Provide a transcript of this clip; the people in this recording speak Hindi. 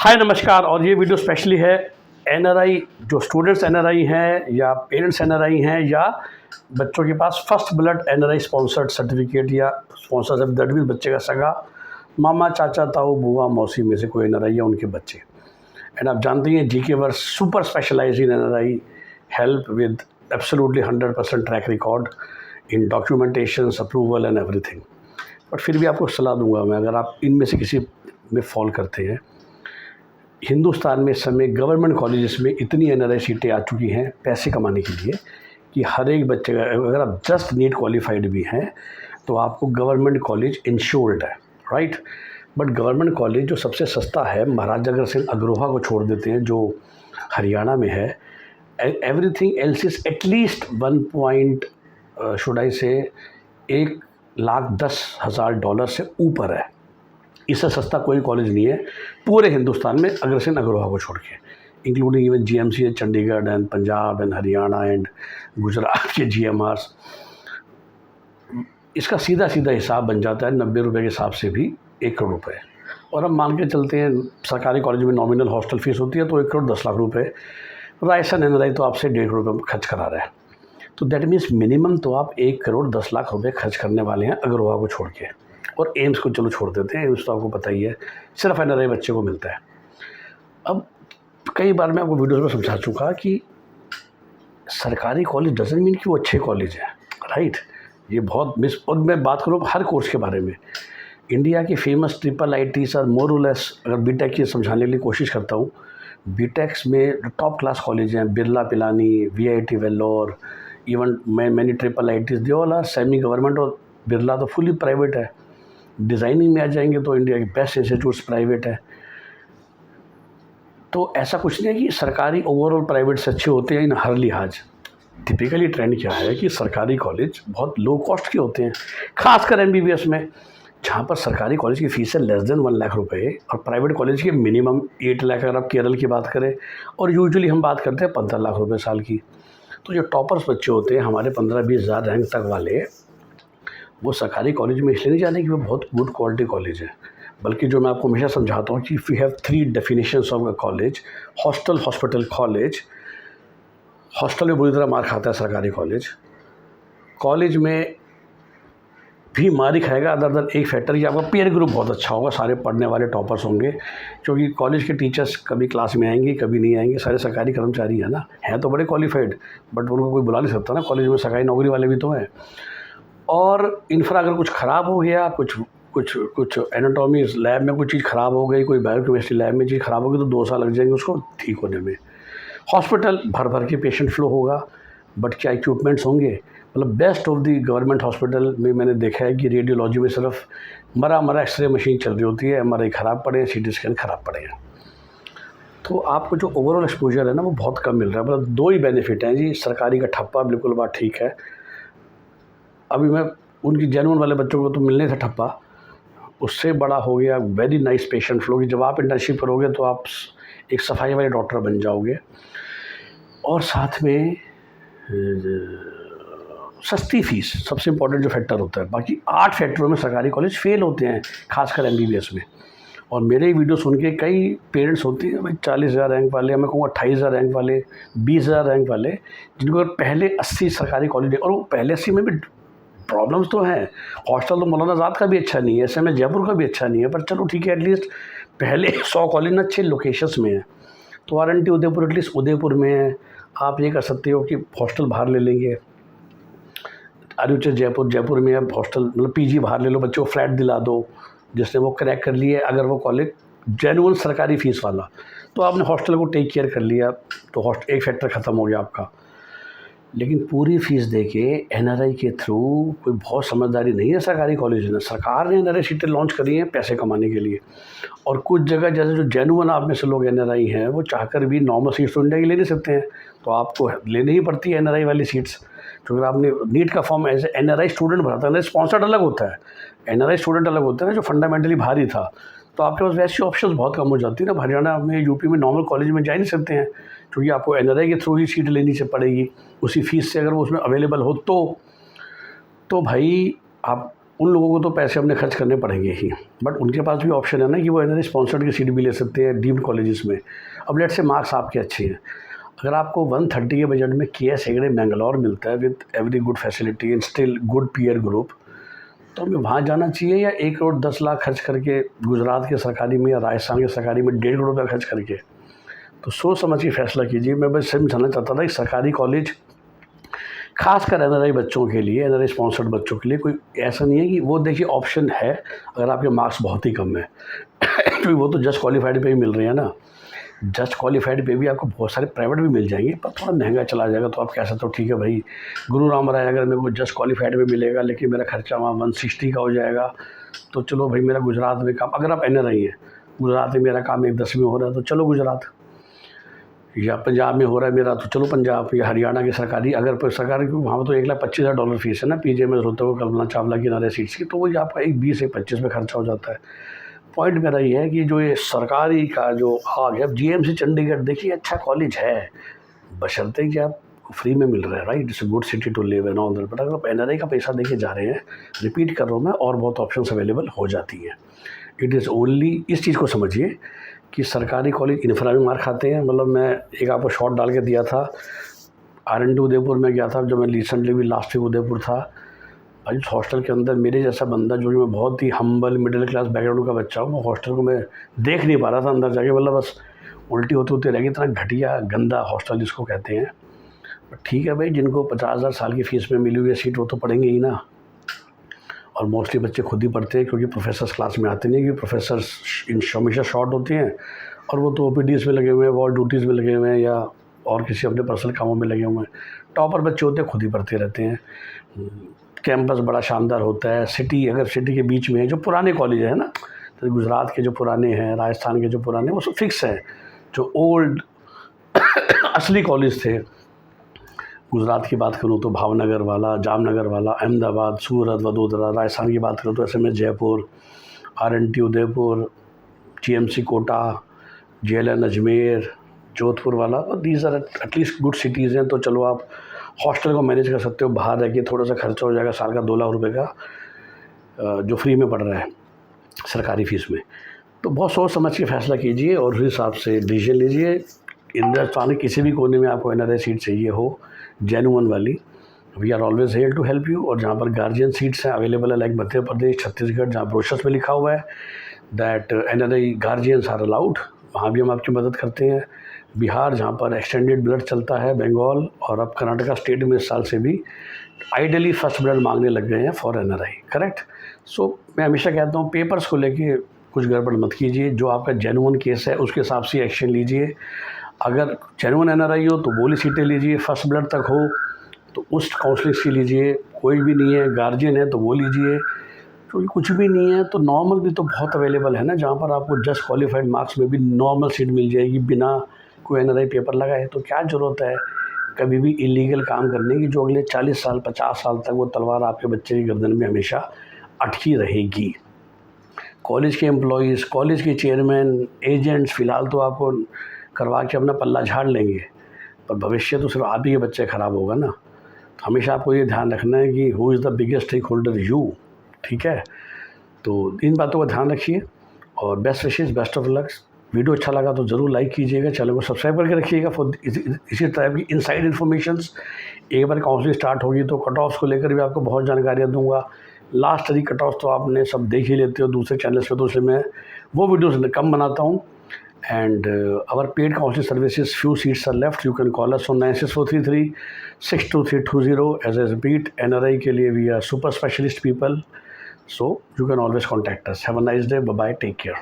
हाय नमस्कार। और ये वीडियो स्पेशली है एनआरआई, जो स्टूडेंट्स एनआरआई हैं या पेरेंट्स एनआरआई हैं या बच्चों के पास first blood NRI sponsored certificate या स्पॉन्सरशिप, दैट मीन्स बच्चे का सगा मामा, चाचा, ताऊ, बुआ, मौसी में से कोई एनआरआई या उनके बच्चे। एंड आप जानते हैं GK was super specialise in NRI, help with absolutely 100% track record in documentation, approval and everything. But फिर भी आपको सलाह दूंगा मैं, अगर आप इनमें से किसी में फॉल करते हैं, हिंदुस्तान में इस समय गवर्नमेंट कॉलेजेस में इतनी एनआरआई सीटें आ चुकी हैं पैसे कमाने के लिए कि हर एक बच्चे का, अगर आप जस्ट नीट क्वालिफाइड भी हैं तो आपको गवर्नमेंट कॉलेज इंश्योर्ड है, राइट। बट गवर्नमेंट कॉलेज जो सबसे सस्ता है, महाराजा अग्रसेन सिंह अग्रोहा को छोड़ देते हैं जो हरियाणा में है, एवरीथिंग एल्स इज एटलीस्ट 1,10,000 से ऊपर है। इससे सस्ता कोई कॉलेज नहीं है पूरे हिंदुस्तान में अग्रसेन अग्रोहा को छोड़ के, including even GMC Chandigarh and Punjab and Haryana and Gujarat के जीएमआरस। इसका सीधा सीधा हिसाब बन जाता है 90 रुपये के हिसाब से भी 1 करोड़ रुपये। और हम मान के चलते हैं सरकारी कॉलेज में नॉमिनल हॉस्टल फीस होती है तो 1 करोड़ 10 लाख रुपये। रायसन एनआरआई तो आपसे 1.5 करोड़ रुपये खर्च करा रहा है, तो दैट मीन्स मिनिमम तो आप 1 करोड़ 10 लाख रुपये खर्च करने वाले हैं अग्रोहा को छोड़ के। और एम्स को चलो छोड़ देते हैं, एम्स तो आपको पता ही है सिर्फ एनआरआई बच्चे को मिलता है। अब कई बार मैं आपको वीडियोज़ में समझा चुका कि सरकारी कॉलेज डजंट मीन कि वो अच्छे कॉलेज हैं, राइट। ये बहुत मिस, और मैं बात करूँ हर कोर्स के बारे में, इंडिया की फेमस ट्रिपल IITs और मोर और लेस, अगर बीटेक की समझाने के लिए कोशिश करता हूँ, बीटेक्स में टॉप क्लास कॉलेज हैं, Birla, Pilani, VIT Vellore, even many triple IITs, they all are semi government. और बिरला तो फुली प्राइवेट है। डिज़ाइनिंग में आ जाएंगे तो इंडिया के बेस्ट इंस्टीट्यूट्स प्राइवेट है। तो ऐसा कुछ नहीं है कि सरकारी ओवरऑल प्राइवेट से अच्छे होते हैं इन हर लिहाज। टिपिकली ट्रेंड क्या है कि सरकारी कॉलेज बहुत लो कॉस्ट के होते हैं, खासकर MBBS में, जहाँ पर सरकारी कॉलेज की फ़ीस है लेस देन 1 लाख रुपये और प्राइवेट कॉलेज की मिनिमम 8 लाख, अगर आप केरल की बात करें, और यूजुअली हम बात करते हैं 15 लाख रुपये साल की। तो जो टॉपर्स बच्चे होते हैं हमारे 15-20 हज़ार रैंक तक वाले, वो सरकारी कॉलेज में इसलिए नहीं जाने कि वो बहुत गुड क्वालिटी कॉलेज है, बल्कि जो मैं आपको हमेशा समझाता हूँ कि we have 3 definitions of a college. Hostel, hospital, college. Hostel में बुरी तरह मार खाता है सरकारी कॉलेज, कॉलेज में भी मार ही खाएगा अदर देन एक फैक्टर कि आपका पीयर ग्रुप बहुत अच्छा होगा, सारे पढ़ने वाले टॉपर्स होंगे, क्योंकि कॉलेज के टीचर्स कभी क्लास में आएंगे कभी नहीं आएंगे, सारे सरकारी कर्मचारी हैं ना, हैं तो बड़े क्वालिफाइड, बट उनको कोई बुला नहीं सकता ना, कॉलेज में सरकारी नौकरी वाले भी तो हैं। और इंफ्रा अगर कुछ ख़राब हो गया, कुछ एनाटॉमी लैब में कुछ चीज़ ख़राब हो गई, कोई बायोकेमिस्ट्री लैब में चीज़ ख़राब हो गई तो 2 साल लग जाएंगे उसको ठीक होने में। हॉस्पिटल भर भर के पेशेंट फ्लो होगा, बट क्या इक्विपमेंट्स होंगे? मतलब best of the government hospital में मैंने देखा है कि रेडियोलॉजी में सिर्फ मरा एक्सरे मशीन चल रही होती है, MRI ख़राब पड़े हैं, CT स्कैन ख़राब पड़े हैं। तो आपको जो ओवरऑल एक्सपोजर है ना वो बहुत कम मिल रहा है। मतलब 2 ही बेनिफिट हैं जी, सरकारी का ठप्पा, बिल्कुल बात ठीक है। अभी मैं उनकी जेन्युइन वाले बच्चों को तो मिलने था ठप्पा, उससे बड़ा हो गया वेरी नाइस पेशेंट फ्लो कि जब आप इंटर्नशिप करोगे तो आप एक सफाई वाले डॉक्टर बन जाओगे। और साथ में सस्ती फीस सबसे इम्पोर्टेंट जो फैक्टर होता है। बाकी 8 फैक्टरों में सरकारी कॉलेज फेल होते हैं, खासकर MBBS में। और मेरे वीडियो सुन के कई पेरेंट्स होते हैं भाई 40,000 रैंक वाले, मैं कहूँगा 28,000 रैंक वाले, 20,000 रैंक वाले, जिनको पहले 80 सरकारी कॉलेज, और वो पहले 80 में भी प्रॉब्लम्स तो हैं। हॉस्टल तो मौलाना आज़ाद का भी अच्छा नहीं है, SMA जयपुर का भी अच्छा नहीं है, पर चलो ठीक है, एटलीस्ट पहले 100 कॉलेज ना अच्छे लोकेशंस में है। तो RNT उदयपुर एटलीस्ट उदयपुर में है। आप ये कर सकते हो कि हॉस्टल बाहर ले लेंगे, RUH जयपुर में है हॉस्टल, मतलब PG बाहर ले लो, बच्चों को फ्लैट दिला दो, जिसने वो क्रैक कर लिए, अगर वो कॉलेज जेन्युइन सरकारी फ़ीस वाला, तो आपने हॉस्टल को टेक केयर कर लिया, तो एक फैक्टर ख़त्म हो गया आपका। लेकिन पूरी फ़ीस देके NRI के थ्रू कोई बहुत समझदारी नहीं है सरकारी कॉलेज में। सरकार ने NRI सीटें लॉन्च करी हैं पैसे कमाने के लिए, और कुछ जगह जैसे जो जेन्युइन आप में से लोग NRI हैं वो चाहकर भी नॉर्मल सीट्स तो इंडिया की ले नहीं सकते हैं, तो आपको लेनी ही पड़ती है NRI वाली सीट्स। तो अगर आपने नीट का फॉर्म एज NRI स्टूडेंट भरा था, स्पॉन्सर्ड अलग होता है, NRI स्टूडेंट अलग होता है ना, जो फंडामेंटली भारी था, तो आपके पास वैसी ऑप्शंस बहुत कम हो जाती है ना। हरियाणा में, UP में नॉर्मल कॉलेज में जा नहीं सकते हैं, क्योंकि आपको NRI के थ्रू ही सीट लेनी से पड़ेगी उसी फीस से, अगर वो उसमें अवेलेबल हो तो भाई आप उन लोगों को तो पैसे अपने खर्च करने पड़ेंगे ही, बट उनके पास भी ऑप्शन है ना कि वो एनआरई स्पॉन्सर्ड की सीट भी ले सकते हैं डीम्ड कॉलेजेस में। अब लेट से मार्क्स आपके अच्छे हैं, अगर आपको 130 के बजट में KS हेगड़े मैंगलोर मिलता है with every good facility and still good peer group, तो हमें वहाँ जाना चाहिए या 1 करोड़ 10 लाख खर्च करके गुजरात के सरकारी में या राजस्थान के सरकारी में 1.5 करोड़ रुपया खर्च करके? तो सोच समझ के फैसला कीजिए। मैं बस समझाना चाहता था कि सरकारी कॉलेज खासकर एनआरआई बच्चों के लिए, एनआरआई स्पॉन्सर्ड बच्चों के लिए कोई ऐसा नहीं है कि वो देखिए ऑप्शन है अगर आपके मार्क्स बहुत ही कम है क्योंकि वो तो जस्ट क्वालिफाइड पे ही मिल रहे हैं ना। जस्ट क्वालिफाइड पे भी आपको बहुत सारे प्राइवेट भी मिल जाएंगे, पर थोड़ा महंगा चला जाएगा। तो आप कह सकते हो ठीक है भाई, गुरु राम राय अगर मेरे को जस्ट क्वालिफाइड में मिलेगा लेकिन मेरा खर्चा वहाँ 160 का हो जाएगा, तो चलो भाई मेरा गुजरात में काम, अगर आप एनआरआई हैं, गुजरात में मेरा काम 1/10 में हो रहा है तो चलो गुजरात, या पंजाब में हो रहा है मेरा तो चलो पंजाब, या हरियाणा की सरकारी, अगर सरकारी वहाँ पर तो $1,25,000 फीस है ना PJ में होते हुए कल्पना चावला की एनआरआई सीट्स की, तो वही आपका 20 से 25 में खर्चा हो जाता है। पॉइंट मेरा ये है कि जो ये सरकारी का जो आ गया, GMC चंडीगढ़ देखिए अच्छा कॉलेज है, बशर्ते कि आप फ्री में मिल रहा है, right, it's a good city to live and all that, but अगर आप एनआरआई का पैसा देके जा रहे हैं, रिपीट कर रहा हूँ मैं, और बहुत ऑप्शंस अवेलेबल हो जाती हैं। इट इज़ ओनली, इस चीज़ को समझिए कि सरकारी कॉलेज इंफ्रा में मार खाते हैं। मतलब मैं एक आपको शॉर्ट डाल के दिया था, RND उदयपुर में गया था जब मैं रिसेंटली भी लास्ट वीक उदयपुर था भाई, उस हॉस्टल के अंदर मेरे जैसा बंदा, जो मैं बहुत ही हम्बल मिडिल क्लास बैकग्राउंड का बच्चा हूँ, वो हॉस्टल को मैं देख नहीं पा रहा था अंदर जाके, मतलब बस उल्टी होती होती रहेगी, इतना घटिया गंदा हॉस्टल जिसको कहते हैं। बट ठीक है भाई, जिनको 50,000 साल की फ़ीस में मिली हुई है सीट, वो तो पढ़ेंगे ही ना। और मोस्टली बच्चे खुद ही पढ़ते हैं क्योंकि प्रोफेसर्स क्लास में आते नहीं, क्योंकि प्रोफेसर्स हमेशा शॉर्ट होते हैं और वो तो OPDs में लगे हुए हैं, वॉर्ड ड्यूटीज़ में लगे हुए हैं, या और किसी अपने पर्सनल कामों में लगे हुए हैं। टॉपर बच्चे होते हैं, खुद ही पढ़ते रहते हैं। कैंपस बड़ा शानदार होता है, सिटी, अगर सिटी के बीच में है, जो पुराने कॉलेज है ना, तो गुजरात के जो पुराने हैं, राजस्थान के जो पुराने, वो सब फिक्स हैं। जो ओल्ड असली कॉलेज थे, गुजरात की बात करूँ तो भावनगर वाला, जामनगर वाला, अहमदाबाद, सूरत, वडोदरा, राजस्थान की बात करूँ तो SMS Jaipur, RNT Udaipur, GMC Kota, JLN Ajmer, Jodhpur वाला, और these are at least good cities हैं। तो चलो आप हॉस्टल को मैनेज कर सकते हो, बाहर रह के थोड़ा सा खर्चा हो जाएगा, साल का 2 लाख रुपये का जो फ्री में पड़ रहा है सरकारी फ़ीस में। तो बहुत सोच समझ के फैसला कीजिए और उस हिसाब से डिसीजन लीजिए। हिंदुस्तान के किसी भी कोने में आपको एनआरआई सीट चाहिए हो, जेन्युइन वाली, we are always here to help you. और जहाँ पर गार्जियन सीट्स हैं अवेलेबल है, लाइक मध्य प्रदेश, छत्तीसगढ़, जहाँ ब्रोशर्स में लिखा हुआ है that NRI guardians are allowed, वहाँ भी हम आपकी मदद करते हैं। बिहार, जहाँ पर एक्सटेंडेड ब्लड चलता है, बंगाल, और अब कर्नाटका स्टेट में इस साल से भी आइडियली फर्स्ट ब्लड मांगने लग गए हैं फॉर एनआरआई, करेक्ट। सो मैं हमेशा कहता हूँ पेपर्स को लेके कुछ गड़बड़ मत कीजिए, जो आपका जेन्युइन केस है उसके हिसाब से एक्शन लीजिए। अगर जेन्युइन एनआरआई हो तो बोली सीटें लीजिए, फर्स्ट ब्लड तक हो तो उस काउंसलिंग की लीजिए, कोई भी नहीं है, गार्जियन है तो वो लीजिए, क्योंकि कुछ भी नहीं है तो नॉर्मल भी तो बहुत अवेलेबल है ना, जहाँ पर आपको जस्ट क्वालिफाइड मार्क्स में भी नॉर्मल सीट मिल जाएगी बिना कोई एनआरआई पेपर लगाए। तो क्या ज़रूरत है कभी भी इलीगल काम करने की, जो अगले 40 साल 50 साल तक वो तलवार आपके बच्चे की गर्दन में हमेशा अटकी रहेगी। कॉलेज के एम्प्लॉयज़, कॉलेज के चेयरमैन, एजेंट्स फ़िलहाल तो आपको करवा के अपना पल्ला झाड़ लेंगे, पर भविष्य तो सिर्फ आप ही के बच्चे ख़राब होगा ना। तो हमेशा आपको ये ध्यान रखना है कि who is the biggest stakeholder, you, ठीक है। तो इन बातों का ध्यान रखिए और best wishes, best of lucks. Video अच्छा लगा तो ज़रूर लाइक कीजिएगा, चैनल को सब्सक्राइब करके रखिएगा फॉर इसी टाइप की इनसाइड इन्फॉर्मेशंस। एक बार काउंसलिंग स्टार्ट होगी तो कट ऑफ्स को लेकर भी आपको बहुत जानकारियाँ दूंगा। लास्ट 3 कट ऑफ्स तो आपने सब देख ही लेते हो दूसरे चैनल्स पे, तो इसलिए मैं वो वीडियोज़ कम बनाता हूँ। And our paid counselling services, few seats are left, you can call us on 9643362320। As a repeat, NRI के लिए we are super specialist people, so you can always contact us. Have a nice day. Bye bye. Take care.